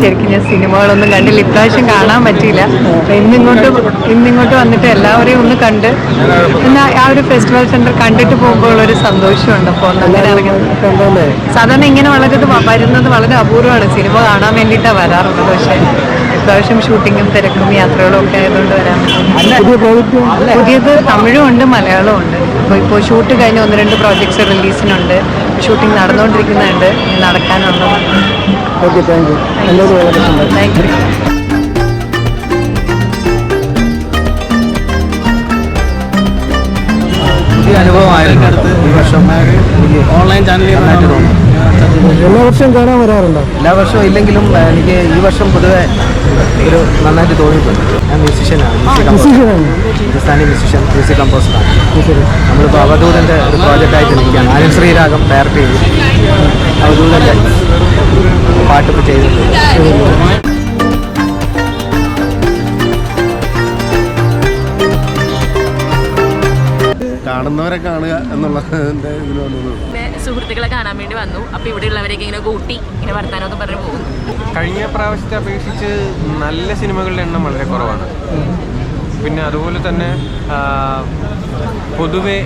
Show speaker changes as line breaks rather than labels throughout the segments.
ശരിക്കും ഞാൻ സിനിമകളൊന്നും കണ്ടില്ല, ഇപ്രാവശ്യം കാണാൻ പറ്റിയില്ല. ഇന്നിങ്ങോട്ട് വന്നിട്ട് എല്ലാവരെയും ഒന്ന് കണ്ട് എന്നാൽ ആ ഒരു ഫെസ്റ്റിവൽ സെന്റർ കണ്ടിട്ട് പോകുമ്പോൾ ഒരു സന്തോഷമുണ്ട്. അപ്പോൾ അങ്ങനെ ഇറങ്ങുന്നത് സാധാരണ ഇങ്ങനെ വരുന്നത് വളരെ അപൂർവമാണ്. സിനിമ കാണാൻ വേണ്ടിയിട്ടാണ് വരാറുള്ളത്. പക്ഷേ ഇപ്രാവശ്യം ഷൂട്ടിങ്ങും തിരക്കും യാത്രകളും ഒക്കെ ആയതുകൊണ്ട് വരാൻ പുതിയത് തമിഴും ഉണ്ട് മലയാളവും ഉണ്ട്. ഇപ്പോൾ ഷൂട്ട് കഴിഞ്ഞ് 1-2 പ്രോജക്ട്സ് റിലീസിനുണ്ട്, ഷൂട്ടിംഗ് നടന്നുകൊണ്ടിരിക്കുന്നുണ്ട്, നടക്കാനുള്ളതാണ്. Thank you.
പുതിയ അനുഭവമായിരുന്നു. ഈ വർഷം ഓൺലൈൻ ചാനലിൽ
എല്ലാ വർഷവും കാണാൻ വരാറുണ്ടോ?
എല്ലാ വർഷവും ഇല്ലെങ്കിലും എനിക്ക് ഈ വർഷം പൊതുവെ ഒരു നന്നായിട്ട് തോന്നിയിട്ടുണ്ട്. ഞാൻ മ്യൂസിഷ്യനാണ്, ഹിന്ദുസ്ഥാനി മ്യൂസിഷ്യൻ, മ്യൂസിക് കമ്പോസറാണ്. നമ്മളിപ്പോൾ അവധൂതൻ്റെ ഒരു പ്രോജക്റ്റായിട്ട് നിൽക്കുകയാണ്. ആനന്ദ് ശ്രീരാഗം ഡയറക്റ്റ് ചെയ്തു അവധൂതൻ്റെ പാട്ടിപ്പോൾ ചെയ്തിട്ടുണ്ട്.
കാണുന്നവരെ കാണുക എന്നുള്ള ഇതിൽ വന്നത്.
സുഹൃത്തുക്കളെ കാണാൻ വേണ്ടി വന്നു. അപ്പോൾ ഇവിടെ ഉള്ളവരൊക്കെ ഇങ്ങനെ കൂട്ടി ഇങ്ങനെ വർത്താനമൊക്കെ പറഞ്ഞ് പോകുന്നു.
കഴിഞ്ഞ പ്രാവശ്യത്തെ അപേക്ഷിച്ച് നല്ല സിനിമകളുടെ എണ്ണം വളരെ കുറവാണ്. പിന്നെ അതുപോലെ തന്നെ പൊതുവെ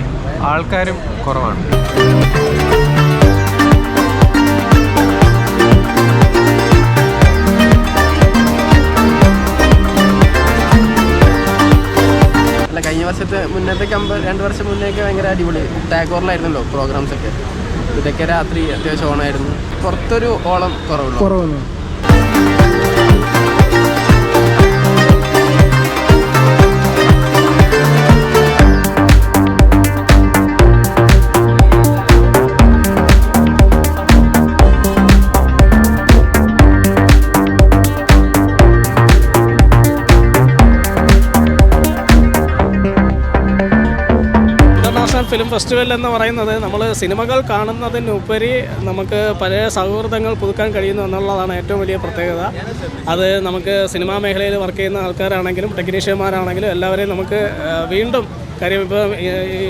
ആൾക്കാരും കുറവാണ്.
കഴിഞ്ഞ വർഷത്തെ മുന്നേറ്റൊക്കെ 2 വർഷം മുന്നേക്ക് ഭയങ്കര അടിപൊളി ടാഗോറിലായിരുന്നല്ലോ പ്രോഗ്രാംസൊക്കെ. ഇതൊക്കെ രാത്രി അത്യാവശ്യം ഓണായിരുന്നു. പുറത്തൊരു ഓളം കുറവുള്ളൂ.
ഫിലിം ഫെസ്റ്റിവൽ എന്ന് പറയുന്നത് നമ്മൾ സിനിമകൾ കാണുന്നതിനുപരി നമുക്ക് പല സൗഹൃദങ്ങൾ പുതുക്കാൻ കഴിയുന്നു എന്നുള്ളതാണ് ഏറ്റവും വലിയ പ്രത്യേകത. അത് നമുക്ക് സിനിമാ മേഖലയിൽ വർക്ക് ചെയ്യുന്ന ആൾക്കാരാണെങ്കിലും ടെക്നീഷ്യന്മാരാണെങ്കിലും എല്ലാവരെയും നമുക്ക് വീണ്ടും കാര്യം ഇപ്പോൾ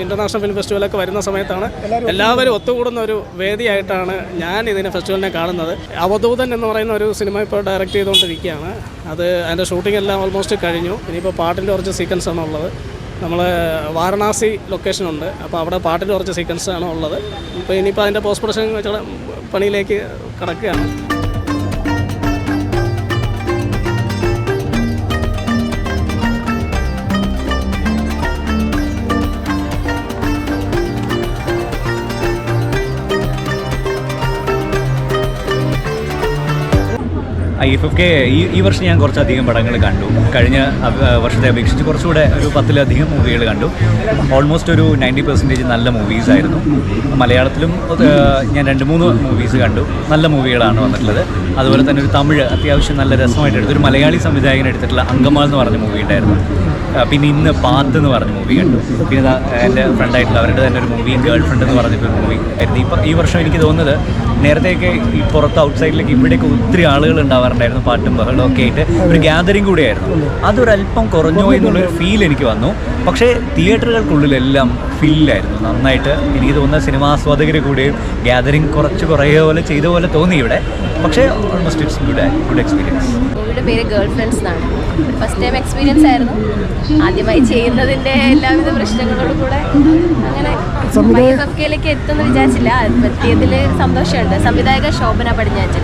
ഇൻ്റർനാഷണൽ ഫിലിം ഫെസ്റ്റിവലൊക്കെ വരുന്ന സമയത്താണ് എല്ലാവരും ഒത്തുകൂടുന്ന ഒരു വേദിയായിട്ടാണ് ഞാൻ ഇതിനെ ഫെസ്റ്റിവലിനെ കാണുന്നത്. അവധൂതൻ എന്ന് പറയുന്ന ഒരു സിനിമ ഇപ്പോൾ ഡയറക്റ്റ് ചെയ്തുകൊണ്ടിരിക്കുകയാണ്. അതിൻ്റെ ഷൂട്ടിംഗ് എല്ലാം ഓൾമോസ്റ്റ് കഴിഞ്ഞു. ഇനിയിപ്പോൾ പാട്ടിൻ്റെ കുറച്ച് സീക്വൻസാണ് ഉള്ളത്. നമ്മൾ വാരണാസി ലൊക്കേഷനുണ്ട്, അപ്പോൾ അവിടെ പാട്ടിൻ്റെ കുറച്ച് സീക്വൻസാണ് ഉള്ളത്. ഇപ്പോൾ ഇനിയിപ്പോൾ അതിൻ്റെ പോസ്റ്റ് പ്രൊഡക്ഷൻ പണിയിലേക്ക് കടക്കുകയാണ്.
IFFK ഈ വർഷം ഞാൻ കുറച്ചധികം പടങ്ങൾ കണ്ടു. കഴിഞ്ഞ വർഷത്തെ അപേക്ഷിച്ച് കുറച്ചുകൂടെ ഒരു 10-ലധികം മൂവികൾ കണ്ടു. ഓൾമോസ്റ്റ് ഒരു 90% നല്ല മൂവീസായിരുന്നു. മലയാളത്തിലും ഞാൻ 2-3 മൂവീസ് കണ്ടു. നല്ല മൂവികളാണ് വന്നിട്ടുള്ളത്. അതുപോലെ തന്നെ ഒരു തമിഴ് അത്യാവശ്യം നല്ല രസമായിട്ട് എടുത്തു. ഒരു മലയാളി സംവിധായകൻ എടുത്തിട്ടുള്ള അങ്കമാൽ എന്ന് പറഞ്ഞ മൂവി ഉണ്ടായിരുന്നു. പിന്നെ ഇന്ന് പാത്ത് എന്ന് പറഞ്ഞ മൂവി കണ്ടു. പിന്നെ എൻ്റെ ഫ്രണ്ടായിട്ടുള്ള അവരുടെ തന്നെ ഒരു മൂവി ഗേൾ ഫ്രണ്ട് എന്ന് പറഞ്ഞിട്ടൊരു മൂവി ആയിരുന്നു. ഈ വർഷം എനിക്ക് തോന്നുന്നത് നേരത്തെയൊക്കെ ഈ പുറത്ത് ഔട്ട്സൈഡിലേക്ക് ഇവിടെയൊക്കെ ഒത്തിരി ആളുകൾ ഉണ്ടാവാറുണ്ടായിരുന്നു, പാട്ടും ബഹളവും ഒക്കെ ആയിട്ട് ഒരു ഗ്യാതറിങ് കൂടിയായിരുന്നു. അതൊരല്പം കുറഞ്ഞോ എന്നുള്ളൊരു ഫീൽ എനിക്ക് വന്നു. പക്ഷേ തിയേറ്ററുകൾക്കുള്ളിലെല്ലാം ഫില്ലായിരുന്നു നന്നായിട്ട്. എനിക്ക് തോന്നുന്ന സിനിമാസ്വാദകർ കൂടിയും ഗ്യാതറിങ് കുറച്ച് കുറയുക പോലെ ചെയ്ത പോലെ തോന്നി ഇവിടെ. പക്ഷേ ഓൾമോസ്റ്റ് ഇറ്റ്സ് ഗുഡ് എക്സ്പീരിയൻസ്.
മൂവിയുടെ പേര് ഗേൾ ഫ്രണ്ട്സ് എന്നാണ്. ഫസ്റ്റ് ടൈം എക്സ്പീരിയൻസ് ആയിരുന്നു. ആദ്യമായി ചെയ്യുന്നതിൻ്റെ എല്ലാവിധ പ്രശ്നങ്ങളോടും കൂടെ അങ്ങനെ IFFK എത്തുമെന്ന് വിചാരിച്ചില്ല. എത്തിയതിൽ സന്തോഷമുണ്ട്. സംവിധായക ശോഭന പടിഞ്ഞാറ്റൻ.